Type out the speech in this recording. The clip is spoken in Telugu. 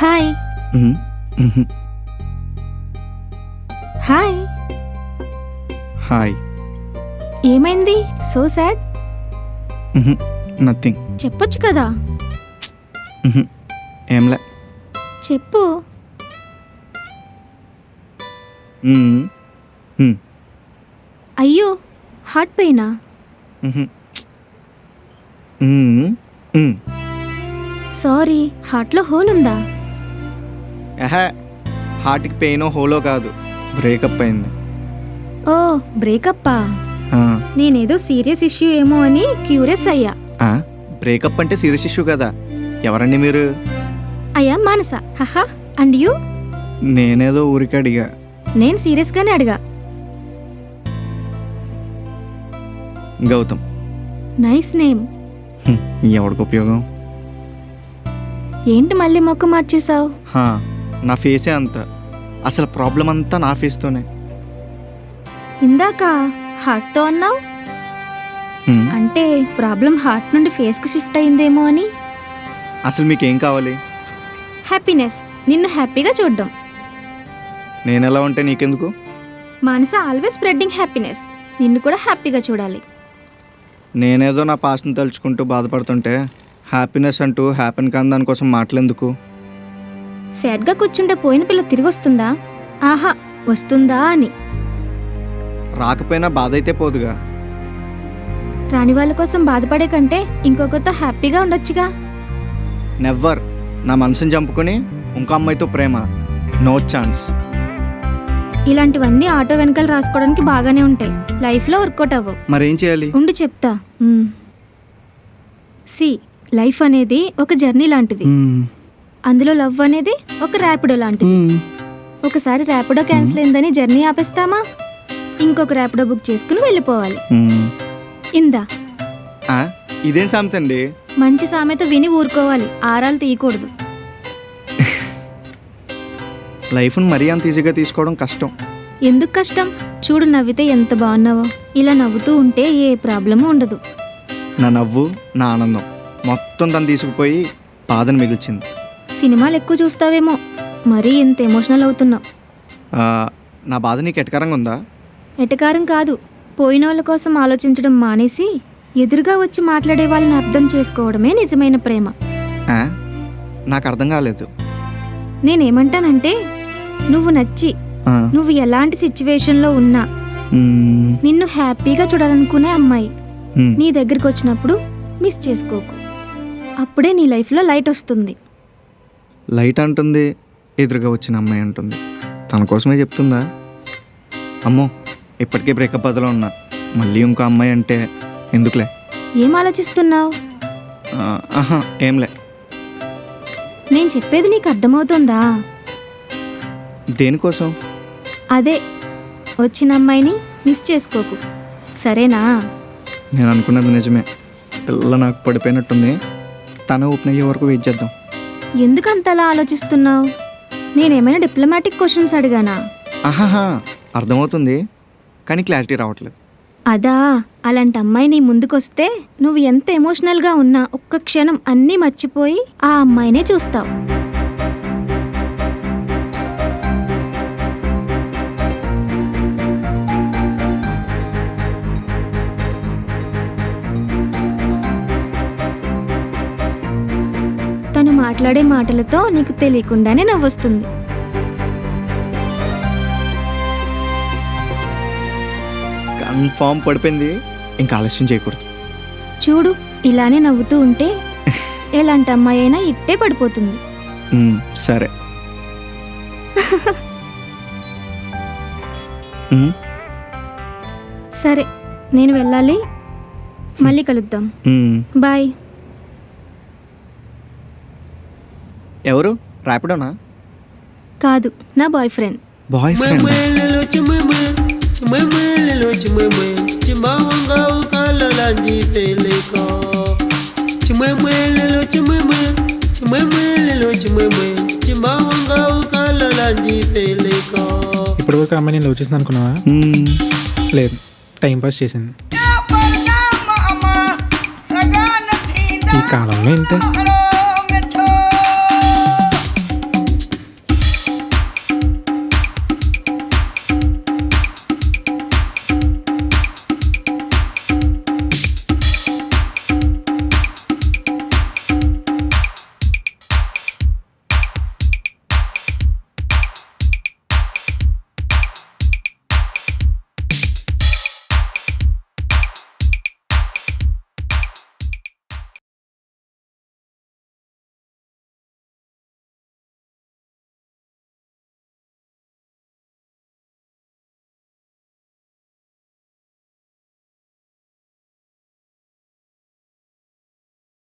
హాయ్. హాయ్. హాయ్. ఏమైంది సో సాడ్? నథింగ్. చెప్పొచ్చు కదా. ఏంలే. చెప్పు. అయ్యో హార్ట్ పెయినా? సారీ, హార్ట్లో హోల్ ఉందా? హార్ట్కి పెయిన్ హోలో కాదు, బ్రేకప్ అయింది. ఓ బ్రేకప్పా? నేనేదో సీరియస్ ఇష్యూ ఏమో అని క్యూరియస్ అయ్యా. బ్రేకప్ అంటే సీరియస్ ఇష్యూ కదా. ఎవరండి మీరు? అయ్యా మానస. హహా. And you? నేనేదో ఊరికి అడిగా. నేను సీరియస్గానే అడిగా. గౌతమ్. Nice name. ఎవడికి ఉపయోగం? ఏంటి మళ్ళీ మొక్క మార్చేసావు? నా ఫేసే అంత. అసలు ప్రాబ్లం అంతా నా ఫేస్తోనే. ఇందాక హార్ట్తో అన్నావు, అంటే ప్రాబ్లం హార్ట్ నుండి ఫేస్కి షిఫ్ట్ అయిందేమో అని. అసలు మీకేం కావాలి? హ్యాపీనెస్, నిన్ను హ్యాపీగా చూడడం. నేను ఎలా ఉంటే నీకెందుకు? మానస ఆల్వేస్ స్ప్రెడ్డింగ్ హ్యాపీనెస్. నిన్ను కూడా హ్యాపీగా చూడాలి. నేనేదో నా పాస్ట్ని తలుచుకుంటూ బాధపడుతుంటే హ్యాపీనెస్ అంటూ హ్యాపీని కాని దానికోసం మాటలెందుకు? సాడ్గా కూర్చుంటే పోయిన పిల్ల తిరిగి వస్తుందా? ఆహా, వస్తుందా అని. రాకపోయినా బాధ అయితే పోదుగా. రాని వాళ్ళ కోసం బాధపడే కంటే ఇంకొకరితో హ్యాపీగా ఉండొచ్చుగా. నెవ్వర్. నా మనసుని చంపుకొని ఇంకో అమ్మాయితో ప్రేమ, నో ఛాన్స్. ఇలాంటివన్నీ ఆటో వెనకాల రాసుకోవడానికి బాగానే ఉంటాయి, లైఫ్లో వర్కౌట్ అవ్వవు. మరేం చేయాలి? ఉండి చెప్తా. సి, లైఫ్ అనేది ఒక జర్నీ లాంటిది. అందులో లవ్ అనేది ఒక ర్యాపిడో లాంటిది. ఒకసారి ర్యాపిడో క్యాన్సిల్ అయిందని జర్నీ ఆపేస్తామా? ఇంకొక ర్యాపిడో బుక్ చేసుకుని వెళ్ళిపోవాలి. ఇందా. ఇదేం సామెతండి? మంచి సామెత విని ఊరుకోవాలి, ఆరాలు తీయకూడదు. లైఫ్ను మరీ అంత ఈజీగా తీసుకోవడం కష్టం. ఎందుకు కష్టం? చూడు, నవ్వితే ఎంత బాగున్నావో. ఇలా నవ్వుతూ ఉంటే ఏ ప్రాబ్లము ఉండదు. నా నవ్వు, నా ఆనందం మొత్తం తను తీసుకుపోయి బాధను మిగిల్చింది. సినిమాలు ఎక్కువ చూస్తావేమో, మరీ ఇంత ఎమోషనల్ అవుతున్నావు. నా బాధ నీకు ఎటకారంగా ఉందా? ఎటకారం కాదు, పోయిన వాళ్ళ కోసం ఆలోచించడం మానేసి ఎదురుగా వచ్చి మాట్లాడే వాళ్ళని అర్థం చేసుకోవడమే నిజమైన ప్రేమ. నాకు అర్థం కాలేదు. నేనేమంటానంటే, నువ్వు నచ్చి నువ్వు ఎలాంటి సిచ్యువేషన్లో ఉన్నా నిన్ను హ్యాపీగా చూడాలనుకునే అమ్మాయి నీ దగ్గరికి వచ్చినప్పుడు మిస్ చేసుకోకు. అప్పుడే నీ లైఫ్లో లైట్ వస్తుంది. లైట్ అంటుంది, ఎదురుగా వచ్చిన అమ్మాయి అంటుంది. తన కోసమే చెప్తుందా? అమ్మో, ఇప్పటికే బ్రేకప్ బదులో ఉన్నా, మళ్ళీ ఇంకో అమ్మాయి అంటే ఎందుకులే. ఏం ఆలోచిస్తున్నావు? ఏంలే. నేను చెప్పేది నీకు అర్థమవుతుందా? దేనికోసం? అదే, వచ్చిన అమ్మాయిని మిస్ చేసుకోకు, సరేనా? నేను అనుకున్నది నిజమే. పిల్ల నాకు పడిపోయినట్టుంది. తన ఓపెన్ అయ్యే వరకు వెయిట్ చేద్దాం. ఎందుకంతలా ఆలోచిస్తున్నావు? నేనేమైనా డిప్లొమాటిక్ క్వశ్చన్స్ అడిగానా? అర్థమవుతుంది, కానీ క్లారిటీ రావట్లేదు. అదా, అలాంటి అమ్మాయి నీ ముందుకొస్తే నువ్వు ఎంత ఎమోషనల్గా ఉన్నా ఒక్క క్షణం అన్నీ మర్చిపోయి ఆ అమ్మాయినే చూస్తావు. తను మాట్లాడే మాటలతో నీకు తెలియకుండానే నవ్వొస్తుంది. కన్ఫామ్ పడిపోయింది, ఇంకా ఆలస్యం చేయకూడదు. చూడు, ఇలానే నవ్వుతూ ఉంటే ఎలాంటి అమ్మాయి అయినా ఇట్టే పడిపోతుంది. సరే. సరే, నేను వెళ్ళాలి. మళ్ళీ కలుద్దాం. బాయ్. ఎవరు? ర్యాపిడోనా? కాదు, నా బాయ్ ఫ్రెండ్. Boy friend? ఇప్పటివరకు అమ్మాయి నేను లవ్ చేసింది అనుకున్నావా? లేదు, టైం పాస్ చేసింది. ఈ కాలంలో ఇంతే.